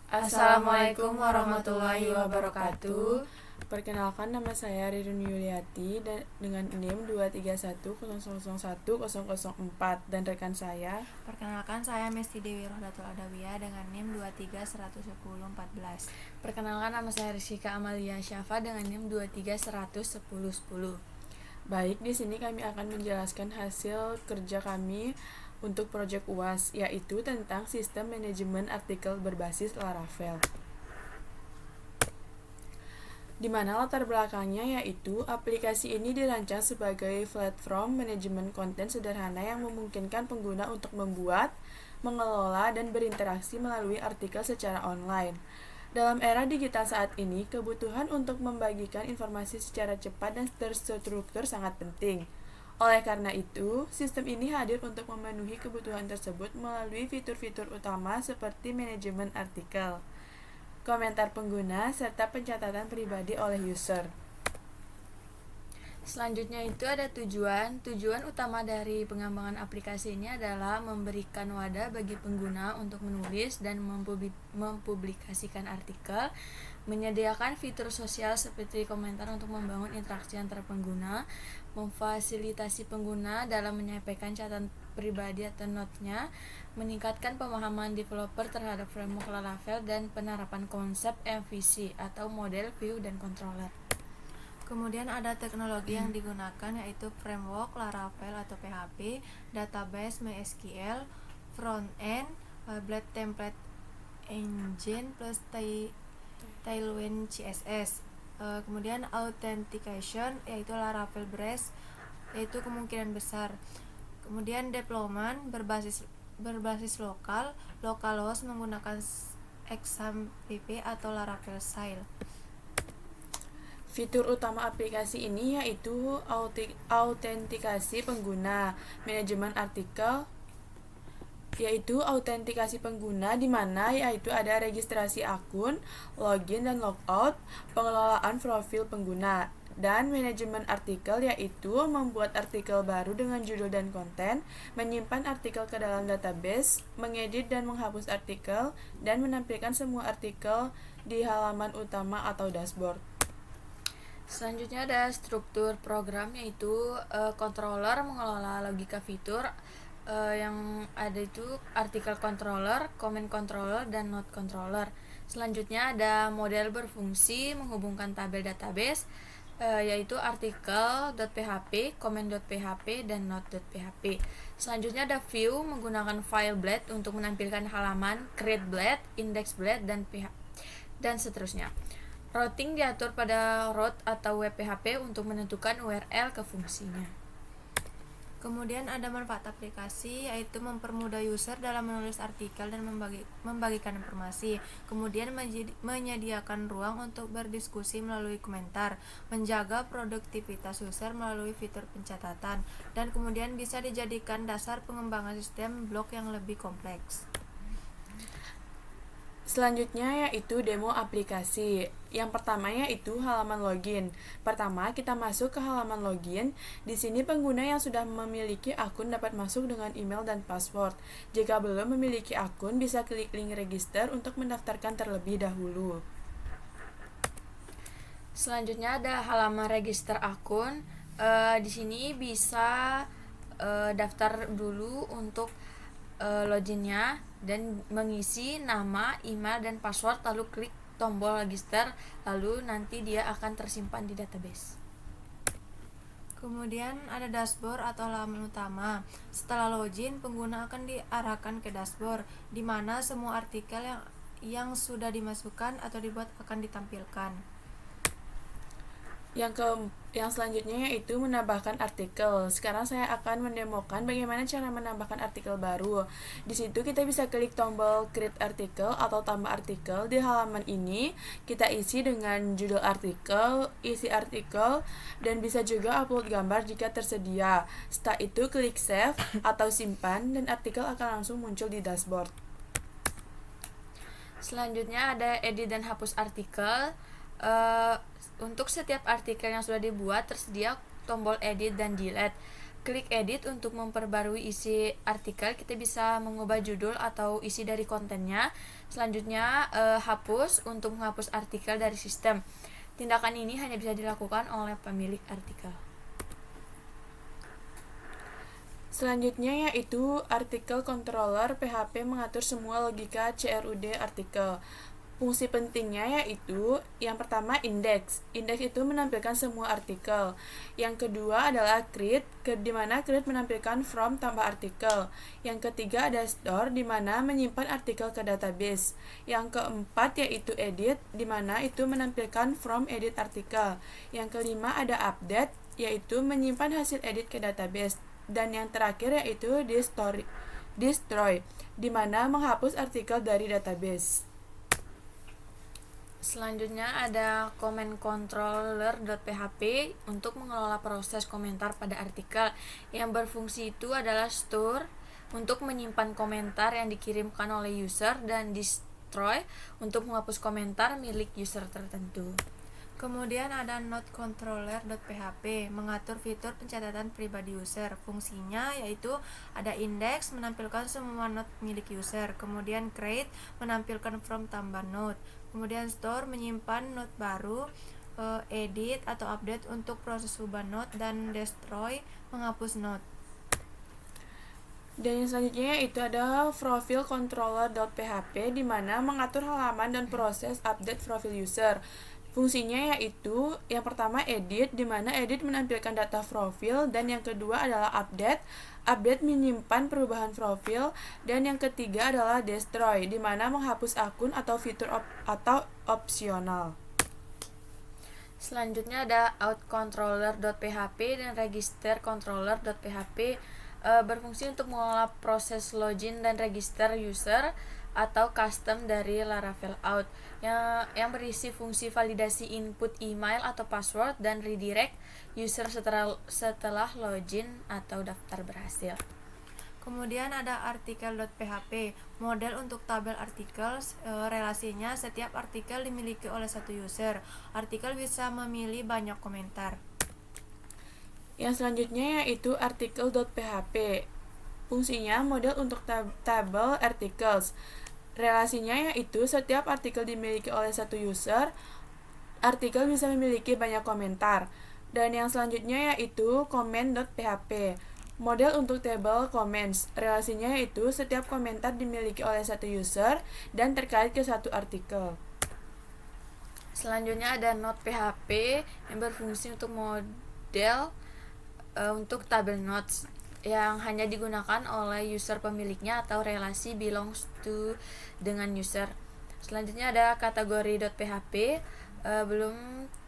Assalamualaikum warahmatullahi wabarakatuh. Perkenalkan, nama saya Rirun Yuliati dengan NIM 231001004 dan rekan saya. Perkenalkan, saya Mesti Dewi Rohdatul Adawiyah dengan NIM 2311014. Perkenalkan, nama saya Rizka Amalia Syafa dengan NIM 2311010. Baik, di sini kami akan menjelaskan hasil kerja kami untuk proyek UAS, yaitu tentang sistem manajemen artikel berbasis Laravel. Di mana latar belakangnya yaitu aplikasi ini dirancang sebagai platform manajemen konten sederhana yang memungkinkan pengguna untuk membuat, mengelola, dan berinteraksi melalui artikel secara online. Dalam era digital saat ini, kebutuhan untuk membagikan informasi secara cepat dan terstruktur sangat penting. Oleh karena itu, sistem ini hadir untuk memenuhi kebutuhan tersebut melalui fitur-fitur utama seperti manajemen artikel, komentar pengguna, serta pencatatan pribadi oleh user. Selanjutnya itu ada tujuan. Tujuan utama dari pengembangan aplikasi ini adalah memberikan wadah bagi pengguna untuk menulis dan mempublikasikan artikel, menyediakan fitur sosial seperti komentar untuk membangun interaksi antar pengguna, memfasilitasi pengguna dalam menyampaikan catatan pribadi atau note-nya, meningkatkan pemahaman developer terhadap framework Laravel, dan penerapan konsep MVC atau model view dan controller. Kemudian ada teknologi yang digunakan yaitu framework Laravel atau PHP, database MySQL, front-end, Blade Template Engine plus Tailwind CSS. Kemudian authentication yaitu Laravel Breeze, yaitu kemungkinan besar. Kemudian deployment berbasis lokal, localhost menggunakan XAMPP atau Laravel Style. Fitur utama aplikasi ini yaitu autentikasi pengguna, manajemen artikel, yaitu autentikasi pengguna di mana yaitu ada registrasi akun, login dan logout, pengelolaan profil pengguna, dan manajemen artikel yaitu membuat artikel baru dengan judul dan konten, menyimpan artikel ke dalam database, mengedit dan menghapus artikel, dan menampilkan semua artikel di halaman utama atau dashboard. Selanjutnya ada struktur program, yaitu controller mengelola logika fitur. Yang ada itu artikel controller, comment controller, dan note controller. Selanjutnya ada model berfungsi menghubungkan tabel database, yaitu artikel.php, comment.php, dan note.php. Selanjutnya ada view menggunakan file blade untuk menampilkan halaman, create blade, index blade, dan seterusnya. Routing diatur pada route atau web PHP untuk menentukan URL ke fungsinya. Kemudian ada manfaat aplikasi yaitu mempermudah user dalam menulis artikel dan membagikan informasi. Kemudian menyediakan ruang untuk berdiskusi melalui komentar, menjaga produktivitas user melalui fitur pencatatan, dan kemudian bisa dijadikan dasar pengembangan sistem blok yang lebih kompleks. Selanjutnya yaitu demo aplikasi. Yang pertama yaitu halaman login. Pertama, kita masuk ke halaman login. Di sini pengguna yang sudah memiliki akun dapat masuk dengan email dan password. Jika belum memiliki akun, bisa klik link register untuk mendaftarkan terlebih dahulu. Selanjutnya ada halaman register akun. Di sini bisa daftar dulu untuk loginnya dan mengisi nama, email, dan password, lalu klik tombol register, lalu nanti dia akan tersimpan di database. Kemudian ada dashboard atau halaman utama. Setelah login, pengguna akan diarahkan ke dashboard, di mana semua artikel yang sudah dimasukkan atau dibuat akan ditampilkan. Yang selanjutnya yaitu menambahkan artikel. Sekarang saya akan mendemokan bagaimana cara menambahkan artikel baru. Di situ kita bisa klik tombol create artikel atau tambah artikel. Di halaman ini kita isi dengan judul artikel, isi artikel, dan bisa juga upload gambar jika tersedia. Setelah itu klik save atau simpan dan artikel akan langsung muncul di dashboard. Selanjutnya ada edit dan hapus artikel. Untuk setiap artikel yang sudah dibuat tersedia tombol edit dan delete. Klik edit untuk memperbarui isi artikel. Kita bisa mengubah judul atau isi dari kontennya. Selanjutnya hapus untuk menghapus artikel dari sistem. Tindakan ini hanya bisa dilakukan oleh pemilik artikel. Selanjutnya yaitu artikel controller. PHP mengatur semua logika CRUD artikel. Fungsi pentingnya yaitu yang pertama index. Index itu menampilkan semua artikel. Yang kedua adalah create, di mana create menampilkan from tambah artikel. Yang ketiga ada store, di mana menyimpan artikel ke database. Yang keempat yaitu edit, di mana itu menampilkan from edit artikel. Yang kelima ada update, yaitu menyimpan hasil edit ke database. Dan yang terakhir yaitu destroy, di mana menghapus artikel dari database. Selanjutnya ada comment controller.php untuk mengelola proses komentar pada artikel. Yang berfungsi itu adalah store untuk menyimpan komentar yang dikirimkan oleh user dan destroy untuk menghapus komentar milik user tertentu. Kemudian ada node controller.php mengatur fitur pencatatan pribadi user. Fungsinya yaitu ada index menampilkan semua node milik user, kemudian create menampilkan from tambah node, kemudian store menyimpan node baru, edit atau update untuk proses ubah node, dan destroy menghapus node. Dan yang selanjutnya itu ada profile controller.php, di mana mengatur halaman dan proses update profil user. Fungsinya yaitu yang pertama edit, di mana edit menampilkan data profil, dan yang kedua adalah update. Update menyimpan perubahan profil, dan yang ketiga adalah destroy, di mana menghapus akun atau fitur atau opsional. Selanjutnya ada outcontroller.php dan registercontroller.php berfungsi untuk mengolah proses login dan register user atau custom dari Laravel Out yang berisi fungsi validasi input email atau password dan redirect user setelah login atau daftar berhasil. Kemudian ada artikel.php, model untuk tabel artikel. Relasinya setiap artikel dimiliki oleh satu user. Artikel bisa memilih banyak komentar. Yang selanjutnya yaitu artikel.php. Fungsinya model untuk tabel articles. Relasinya yaitu setiap artikel dimiliki oleh satu user, artikel bisa memiliki banyak komentar. Dan yang selanjutnya yaitu comment.php. Model untuk table comments. Relasinya yaitu setiap komentar dimiliki oleh satu user dan terkait ke satu artikel. Selanjutnya ada node.php yang berfungsi untuk model untuk tabel nodes yang hanya digunakan oleh user pemiliknya atau relasi belongs to dengan user. Selanjutnya ada kategori.php, belum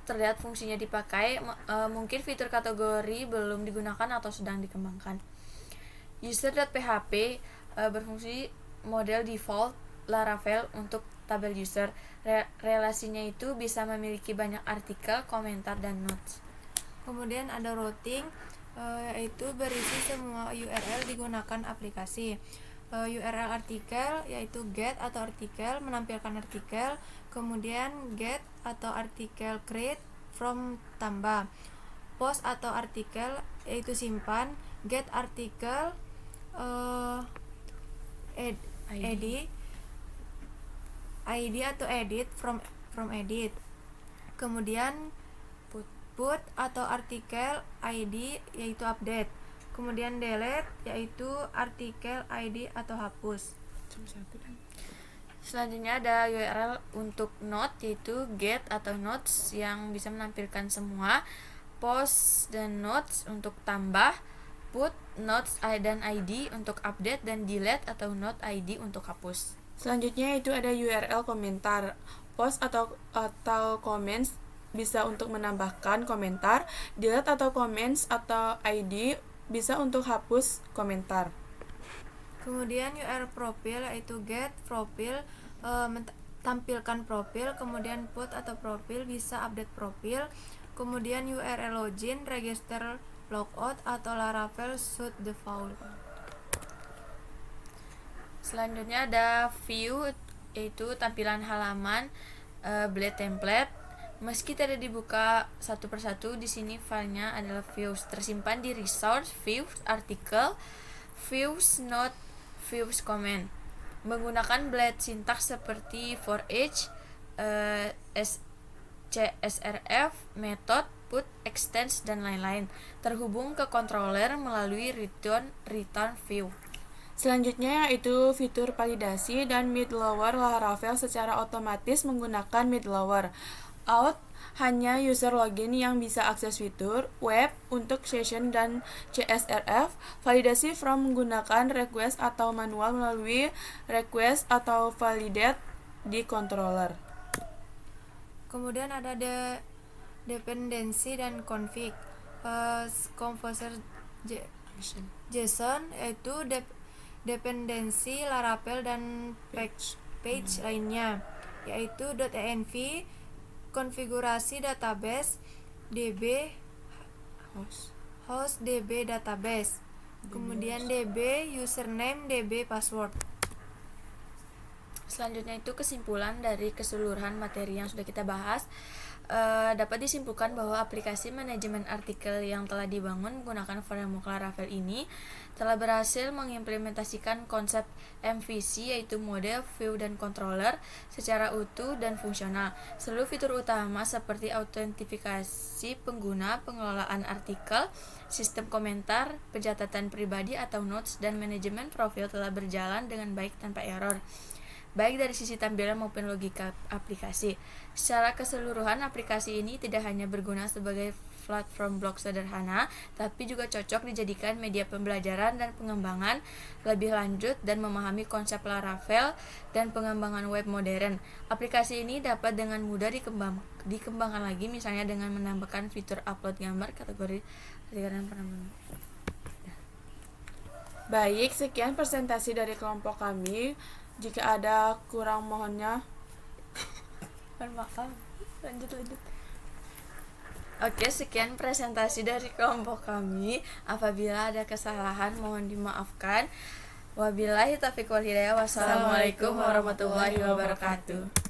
terlihat fungsinya dipakai, mungkin fitur kategori belum digunakan atau sedang dikembangkan. User.php berfungsi model default Laravel untuk tabel user. Relasinya itu bisa memiliki banyak artikel, komentar, dan notes. Kemudian ada routing, yaitu berisi semua URL digunakan aplikasi. URL artikel yaitu get atau artikel menampilkan artikel, kemudian get atau artikel create from tambah, post atau artikel yaitu simpan, get artikel ID atau edit from edit, kemudian put atau artikel ID yaitu update, kemudian delete yaitu artikel ID atau hapus. Selanjutnya ada URL untuk node yaitu get atau nodes yang bisa menampilkan semua, post dan nodes untuk tambah, put nodes dan ID untuk update, dan delete atau node ID untuk hapus. Selanjutnya itu ada URL komentar. Post atau comments bisa untuk menambahkan komentar, delete atau comments atau ID bisa untuk hapus komentar. Kemudian URL profil yaitu get profil, tampilkan profil, kemudian put atau profil bisa update profil, kemudian URL login, register logout atau Laravel should default. Selanjutnya ada view yaitu tampilan halaman, blade template, Meski tidak dibuka satu persatu, di sini filenya adalah views tersimpan di resource, views, artikel, views, note, views, comment. Menggunakan blend sintaks seperti for each, CSRF, method, put, extends, dan lain-lain. Terhubung ke controller melalui return view. Selanjutnya yaitu fitur validasi dan mid-lower Laravel secara otomatis menggunakan mid-lower. Out hanya user login yang bisa akses fitur, web untuk session dan CSRF, validasi from menggunakan request atau manual melalui request atau validate di controller. Kemudian ada dependensi dan config. Composer JSON yaitu dependensi Laravel dan page lainnya, yaitu .env, konfigurasi database, DB host DB database, kemudian DB username, DB password. Selanjutnya itu kesimpulan dari keseluruhan materi yang sudah kita bahas. Dapat disimpulkan bahwa aplikasi manajemen artikel yang telah dibangun menggunakan framework Laravel ini telah berhasil mengimplementasikan konsep MVC, yaitu mode, view, dan controller secara utuh dan fungsional. Seluruh fitur utama seperti autentifikasi pengguna, pengelolaan artikel, sistem komentar, pencatatan pribadi atau notes, dan manajemen profil telah berjalan dengan baik tanpa error, baik dari sisi tampilan maupun logika aplikasi. Secara keseluruhan, aplikasi ini tidak hanya berguna sebagai platform blog sederhana, tapi juga cocok dijadikan media pembelajaran dan pengembangan lebih lanjut dan memahami konsep Laravel dan pengembangan web modern. Aplikasi ini dapat dengan mudah dikembangkan lagi, misalnya dengan menambahkan fitur upload gambar, kategori dan penambahan. Baik, sekian presentasi dari kelompok kami. Jika ada kurang mohonnya. Maaf. Lanjut. Oke, sekian presentasi dari kelompok kami. Apabila ada kesalahan mohon dimaafkan. Wabillahi taufiq wal hidayah. Wassalamualaikum warahmatullahi wabarakatuh.